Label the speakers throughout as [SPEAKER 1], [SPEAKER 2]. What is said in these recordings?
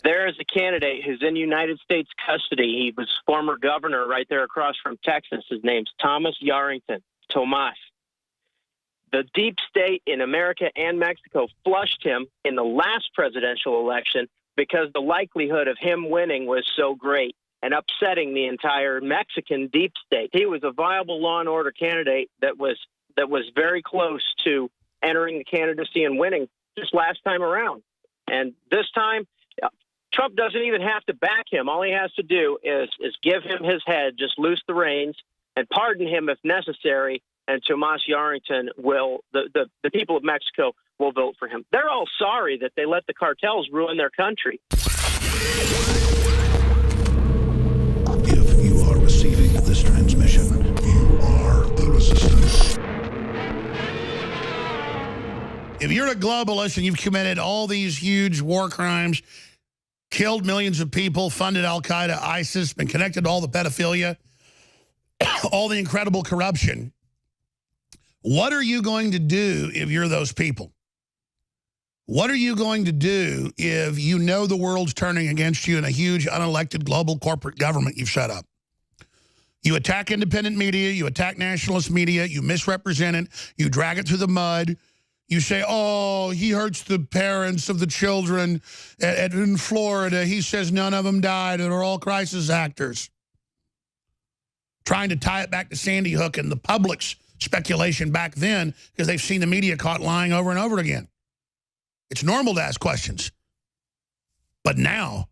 [SPEAKER 1] There is a candidate who's in United States custody. He was former governor right there across from Texas. His name's Thomas Yarrington. Tomas. The deep state in America and Mexico flushed him in the last presidential election because the likelihood of him winning was so great and upsetting the entire Mexican deep state. He was a viable law and order candidate that was very close to entering the candidacy and winning just last time around. And this time, Trump doesn't even have to back him. All he has to do is give him his head, just loose the reins, and pardon him if necessary. And Tomas Yarrington will, the people of Mexico will vote for him. They're all sorry that they let the cartels ruin their country.
[SPEAKER 2] If you are receiving this transmission, you are the resistance.
[SPEAKER 3] If you're a globalist and you've committed all these huge war crimes, killed millions of people, funded Al-Qaeda, ISIS, been connected to all the pedophilia, all the incredible corruption, what are you going to do if you're those people? What are you going to do if you know the world's turning against you in a huge unelected global corporate government you've set up? You attack independent media, you attack nationalist media, you misrepresent it, you drag it through the mud. You say, oh, he hurts the parents of the children in Florida. He says none of them died. They're all crisis actors. Trying to tie it back to Sandy Hook and the public's speculation back then because they've seen the media caught lying over and over again. It's normal to ask questions. But now,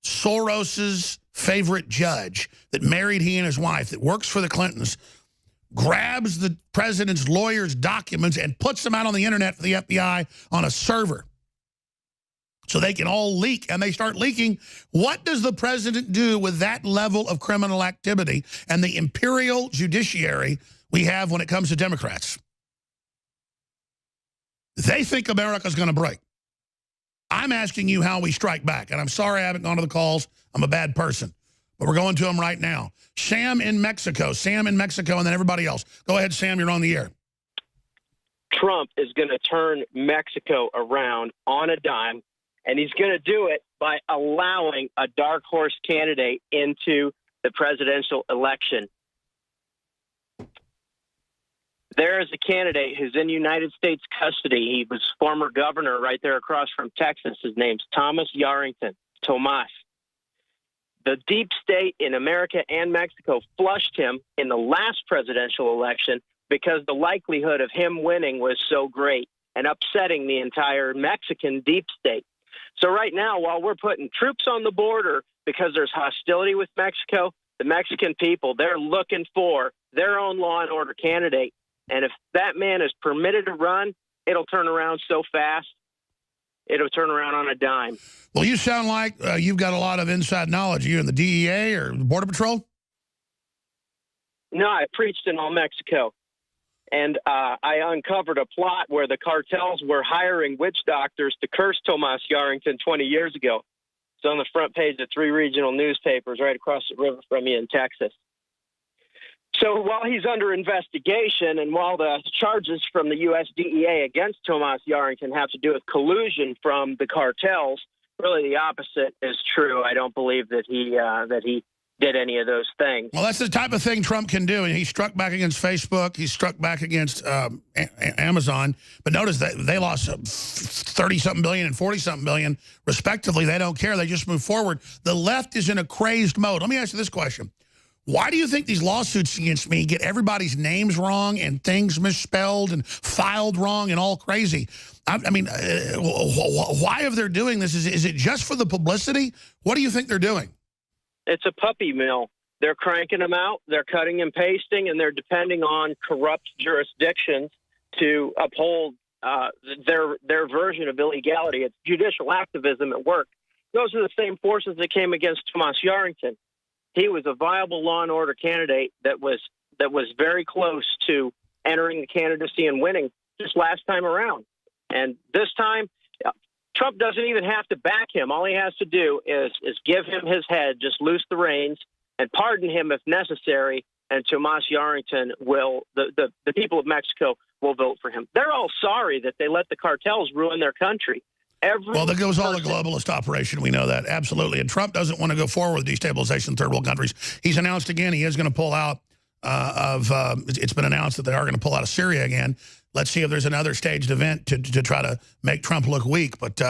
[SPEAKER 3] Soros's favorite judge that married he and his wife, that works for the Clintons, grabs the president's lawyer's documents and puts them out on the internet for the FBI on a server so they can all leak, and they start leaking. What does the president do with that level of criminal activity and the imperial judiciary we have when it comes to Democrats? They think America's going to break. I'm asking you how we strike back, and I'm sorry I haven't gone to the calls. I'm a bad person. But we're going to them right now. Sam in Mexico, and then everybody else. Go ahead, Sam, you're on the air.
[SPEAKER 1] Trump is going to turn Mexico around on a dime, and he's going to do it by allowing a dark horse candidate into the presidential election. There is a candidate who's in United States custody. He was former governor right there across from Texas. His name's Thomas Yarrington. Tomas. The deep state in America and Mexico flushed him in the last presidential election because the likelihood of him winning was so great and upsetting the entire Mexican deep state. So right now, while we're putting troops on the border because there's hostility with Mexico, the Mexican people, they're looking for their own law and order candidate. And if that man is permitted to run, it'll turn around so fast. It'll turn around on a dime.
[SPEAKER 3] Well, you sound like you've got a lot of inside knowledge. Are you in the DEA or Border Patrol?
[SPEAKER 1] No, I preached in all Mexico. And I uncovered a plot where the cartels were hiring witch doctors to curse Tomas Yarrington 20 years ago. It's on the front page of 3 regional newspapers right across the river from you in Texas. So while he's under investigation and while the charges from the U.S. DEA against Tomas Yarrington have to do with collusion from the cartels, really the opposite is true. I don't believe that he did any of those things.
[SPEAKER 3] Well, that's the type of thing Trump can do. And he struck back against Facebook. He struck back against Amazon. But notice that they lost 30-something billion and 40-something billion, respectively. They don't care. They just move forward. The left is in a crazed mode. Let me ask you this question. Why do you think these lawsuits against me get everybody's names wrong and things misspelled and filed wrong and all crazy? I mean, why if they're doing this? Is it just for the publicity? What do you think they're doing?
[SPEAKER 1] It's a puppy mill. They're cranking them out, they're cutting and pasting, and they're depending on corrupt jurisdictions to uphold their version of illegality. It's judicial activism at work. Those are the same forces that came against Tomas Yarrington. He was a viable law and order candidate that was very close to entering the candidacy and winning just last time around. And this time, Trump doesn't even have to back him. All he has to do is give him his head, just loose the reins, and pardon him if necessary. And Tomas Yarrington will, the people of Mexico will vote for him. They're all sorry that they let the cartels ruin their country.
[SPEAKER 3] Well, there goes all the globalist operation. We know that. Absolutely. And Trump doesn't want to go forward with destabilization in third world countries. He's announced again he is going to pull out it's been announced that they are going to pull out of Syria again. Let's see if there's another staged event to try to make Trump look weak. But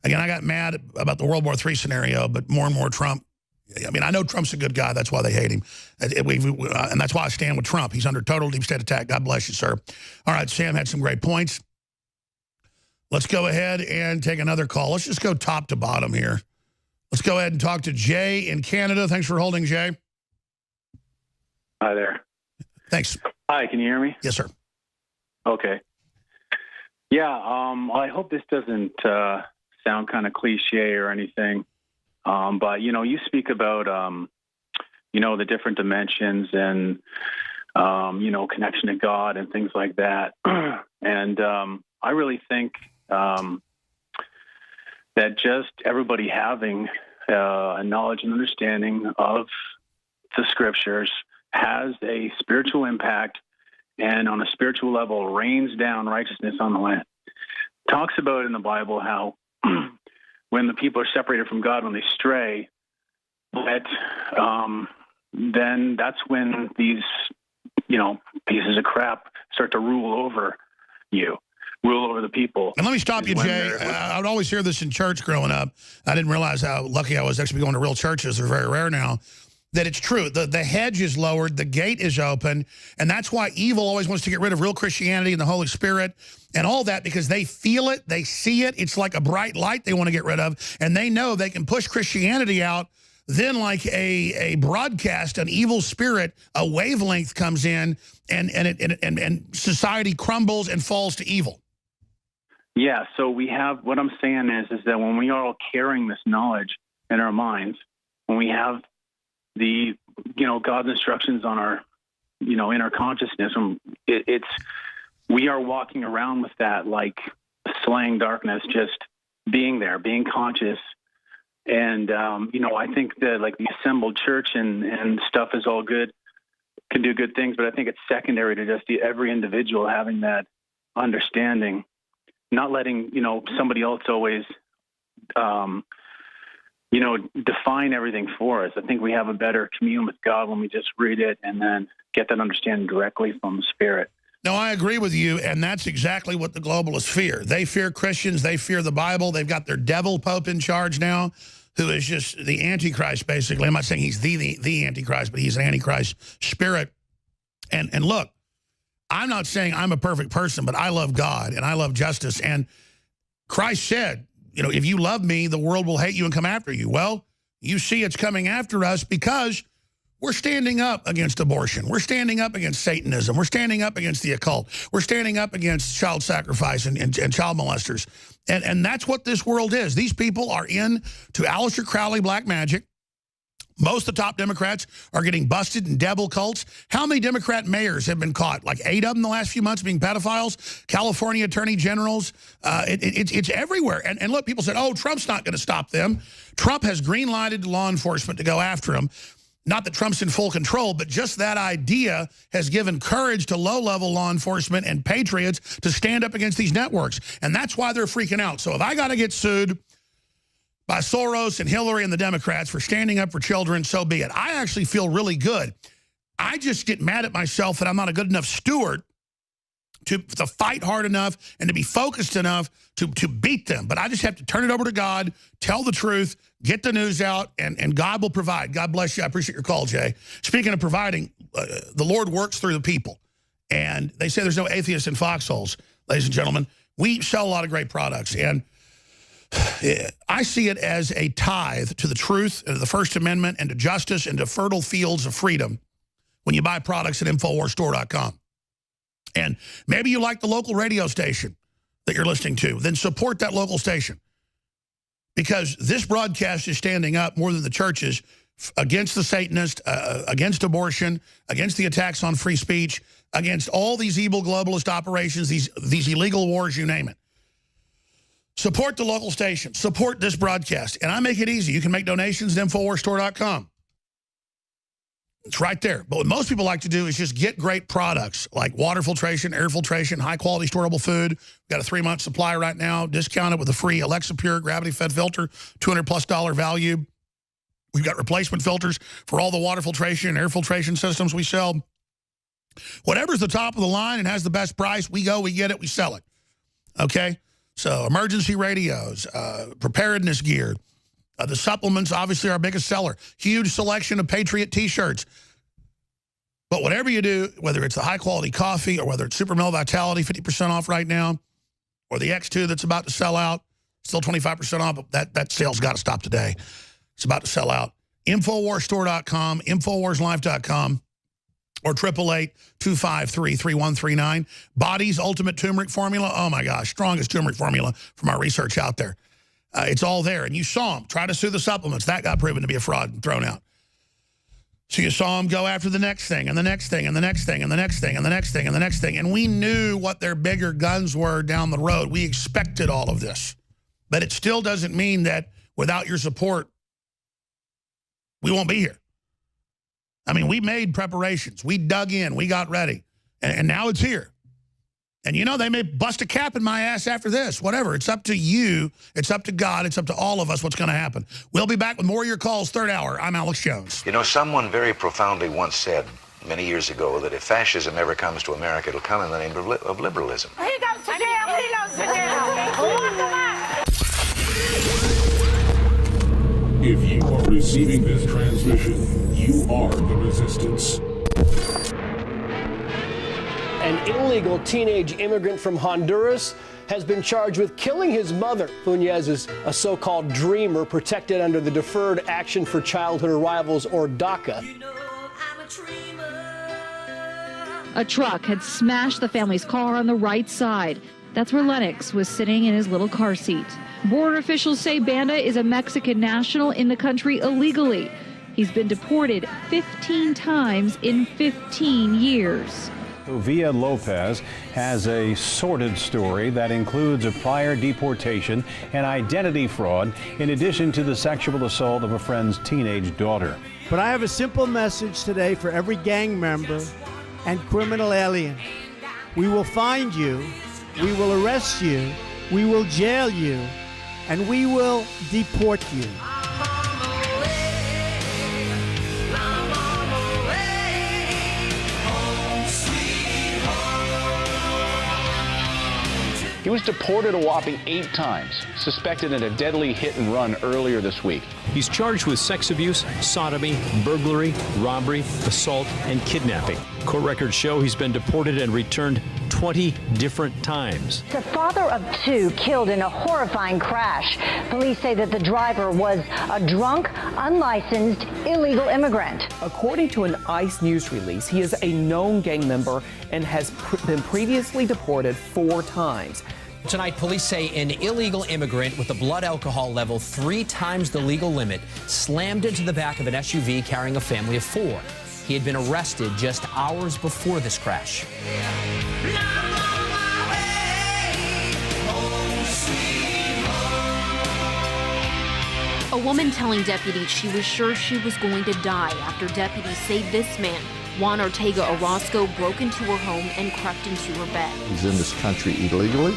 [SPEAKER 3] again, I got mad about the World War III scenario, but more and more Trump. I mean, I know Trump's a good guy. That's why they hate him. And that's why I stand with Trump. He's under total deep state attack. God bless you, sir. All right, Sam had some great points. Let's go ahead and take another call. Let's just go top to bottom here. Let's go ahead and talk to Jay in Canada. Thanks for holding, Jay.
[SPEAKER 4] Hi there.
[SPEAKER 3] Thanks.
[SPEAKER 4] Hi, can you hear me?
[SPEAKER 3] Yes, sir.
[SPEAKER 4] Okay. Yeah, I hope this doesn't sound kind of cliche or anything, but, you know, you speak about, you know, the different dimensions and, you know, connection to God and things like that. And I really think that just everybody having a knowledge and understanding of the scriptures has a spiritual impact, and on a spiritual level rains down righteousness on the land. Talks about in the Bible how when the people are separated from God, when they stray, that then that's when these, you know, pieces of crap start to rule over the people.
[SPEAKER 3] And let me stop you, Jay. I would always hear this in church growing up. I didn't realize how lucky I was actually going to real churches. They're very rare now. That it's true. The hedge is lowered, the gate is open, and that's why evil always wants to get rid of real Christianity and the Holy Spirit and all that, because they feel it, they see it, it's like a bright light they want to get rid of, and they know they can push Christianity out. Then like a broadcast, an evil spirit, a wavelength comes in, and society crumbles and falls to evil.
[SPEAKER 4] Yeah, so we have, what I'm saying is that when we are all carrying this knowledge in our minds, when we have the, you know, God's instructions on our, you know, in our consciousness, we are walking around with that, like slaying darkness, just being there, being conscious. And, you know, I think that like the assembled church and stuff is all good, can do good things, but I think it's secondary to just every individual having that understanding, not letting, you know, somebody else always, you know, define everything for us. I think we have a better commune with God when we just read it and then get that understanding directly from the Spirit.
[SPEAKER 3] No, I agree with you, and that's exactly what the globalists fear. They fear Christians. They fear the Bible. They've got their devil pope in charge now, who is just the Antichrist, basically. I'm not saying he's the Antichrist, but he's an Antichrist spirit. And look, I'm not saying I'm a perfect person, but I love God, and I love justice. And Christ said, you know, if you love me, the world will hate you and come after you. Well, you see it's coming after us because we're standing up against abortion. We're standing up against Satanism. We're standing up against the occult. We're standing up against child sacrifice and child molesters. And that's what this world is. These people are into Aleister Crowley black magic. Most of the top Democrats are getting busted in devil cults. How many Democrat mayors have been caught? Like 8 of them in the last few months being pedophiles? California attorney generals? It's everywhere. And look, people said, oh, Trump's not going to stop them. Trump has green-lighted law enforcement to go after them. Not that Trump's in full control, but just that idea has given courage to low-level law enforcement and patriots to stand up against these networks. And that's why they're freaking out. So if I got to get sued by Soros and Hillary and the Democrats for standing up for children, so be it. I actually feel really good. I just get mad at myself that I'm not a good enough steward to fight hard enough and to be focused enough to beat them. But I just have to turn it over to God, tell the truth, get the news out, and God will provide. God bless you. I appreciate your call, Jay. Speaking of providing, the Lord works through the people. And they say there's no atheists in foxholes, ladies and gentlemen. We sell a lot of great products, and I see it as a tithe to the truth and to the First Amendment and to justice and to fertile fields of freedom when you buy products at InfoWarsStore.com. And maybe you like the local radio station that you're listening to, then support that local station. Because this broadcast is standing up more than the churches against the Satanists, against abortion, against the attacks on free speech, against all these evil globalist operations, these illegal wars, you name it. Support the local station. Support this broadcast. And I make it easy. You can make donations at InfoWarsStore.com. It's right there. But what most people like to do is just get great products like water filtration, air filtration, high-quality storable food. We've got a 3-month supply right now, discounted with a free Alexa Pure gravity-fed filter, $200+ value. We've got replacement filters for all the water filtration and air filtration systems we sell. Whatever's the top of the line and has the best price, we go, we get it, we sell it. Okay? So emergency radios, preparedness gear, the supplements, obviously our biggest seller. Huge selection of Patriot T-shirts. But whatever you do, whether it's the high-quality coffee or whether it's Super Male Vitality, 50% off right now, or the X2 that's about to sell out, still 25% off, but that sale's got to stop today. It's about to sell out. InfoWarsStore.com, InfoWarsLife.com, or 888-253-3139. Body's Ultimate Turmeric Formula. Oh, my gosh, strongest turmeric formula from our research out there. It's all there. And you saw them try to sue the supplements. That got proven to be a fraud and thrown out. So you saw them go after the next thing and the next thing and the next thing and the next thing and the next thing and the next thing. And we knew what their bigger guns were down the road. We expected all of this. But it still doesn't mean that without your support, we won't be here. I mean, we made preparations. We dug in. We got ready. And now it's here. And, you know, they may bust a cap in my ass after this. Whatever. It's up to you. It's up to God. It's up to all of us what's going to happen. We'll be back with more of your calls, third hour. I'm Alex Jones.
[SPEAKER 5] You know, someone very profoundly once said many years ago that if fascism ever comes to America, it'll come in the name of liberalism.
[SPEAKER 6] He goes to jail. He goes to jail. Lock him up.
[SPEAKER 2] If you are receiving this transmission, you are the resistance.
[SPEAKER 7] An illegal teenage immigrant from Honduras has been charged with killing his mother. Funes is a so-called dreamer protected under the Deferred Action for Childhood Arrivals, or DACA.
[SPEAKER 8] A truck had smashed the family's car on the right side. That's where Lennox was sitting in his little car seat. Border officials say Banda is a Mexican national in the country illegally. He's been deported 15 times in 15 years.
[SPEAKER 9] Villa Lopez has a sordid story that includes a prior deportation and identity fraud, in addition to the sexual assault of a friend's teenage daughter.
[SPEAKER 10] But I have a simple message today for every gang member and criminal alien. We will find you, we will arrest you, we will jail you, and we will deport you.
[SPEAKER 11] He was deported a whopping 8 times, suspected in a deadly hit-and-run earlier this week.
[SPEAKER 12] He's charged with sex abuse, sodomy, burglary, robbery, assault, and kidnapping. Court records show he's been deported and returned 20 different times.
[SPEAKER 13] The father of 2 killed in a horrifying crash. Police say that the driver was a drunk, unlicensed, illegal immigrant.
[SPEAKER 14] According to an ICE news release, he is a known gang member and has been previously deported 4 times.
[SPEAKER 15] Tonight, police say an illegal immigrant with a blood alcohol level 3 times the legal limit slammed into the back of an SUV carrying a family of 4. He had been arrested just hours before this crash.
[SPEAKER 16] A woman telling deputies she was sure she was going to die after deputies say this man, Juan Ortega Orozco, broke into her home and crept into her bed.
[SPEAKER 17] He's in this country illegally.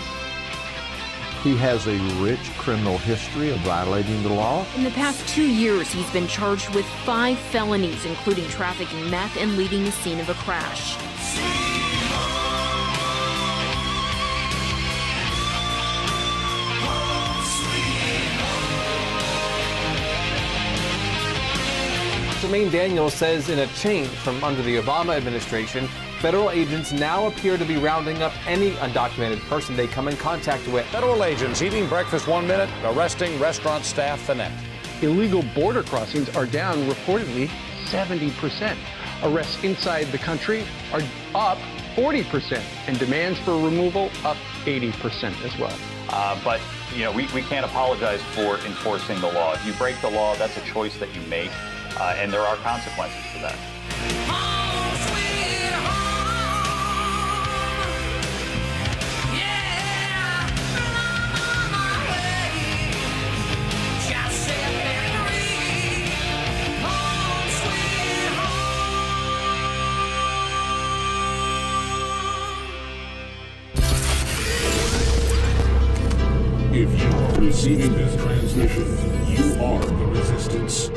[SPEAKER 17] He has a rich criminal history of violating the law.
[SPEAKER 16] In the past 2 years, he's been charged with 5 felonies, including trafficking meth and leaving the scene of a crash.
[SPEAKER 18] Jermaine Daniels says in a change from under the Obama administration, federal agents now appear to be rounding up any undocumented person they come in contact with.
[SPEAKER 19] Federal agents eating breakfast 1 minute, arresting restaurant staff the next.
[SPEAKER 20] Illegal border crossings are down reportedly 70%. Arrests inside the country are up 40%, and demands for removal up 80% as well.
[SPEAKER 21] But, you know, we can't apologize for enforcing the law. If you break the law, that's a choice that you make, and there are consequences for that.
[SPEAKER 2] receiving this transmission. You are the resistance.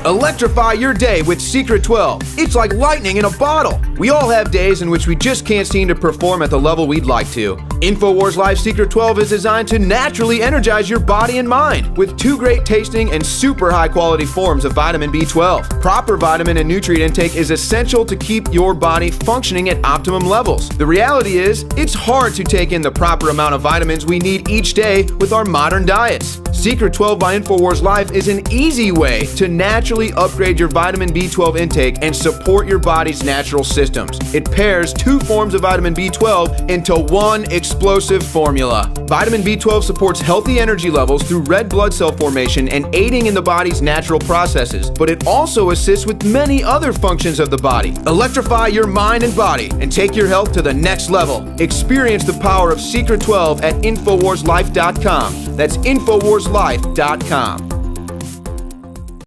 [SPEAKER 1] Electrify your day with Secret 12. It's like lightning in a bottle. We all have days in which we just can't seem to perform at the level we'd like to. INFOWARS Life Secret 12 is designed to naturally energize your body and mind with 2 great tasting and super high quality forms of vitamin B12. Proper vitamin and nutrient intake is essential to keep your body functioning at optimum levels. The reality is, it's hard to take in the proper amount of vitamins we need each day with our modern diets. Secret 12 by INFOWARS Life is an easy way to naturally upgrade your vitamin B12 intake and support your body's natural systems. It pairs 2 forms of vitamin B12 into one explosive formula. Vitamin B12 supports healthy energy levels through red blood cell formation and aiding in the body's natural processes, but it also assists with many other functions of the body. Electrify your mind and body and take your health to the next level. Experience the power of Secret 12 at InfoWarsLife.com. That's InfoWarsLife.com.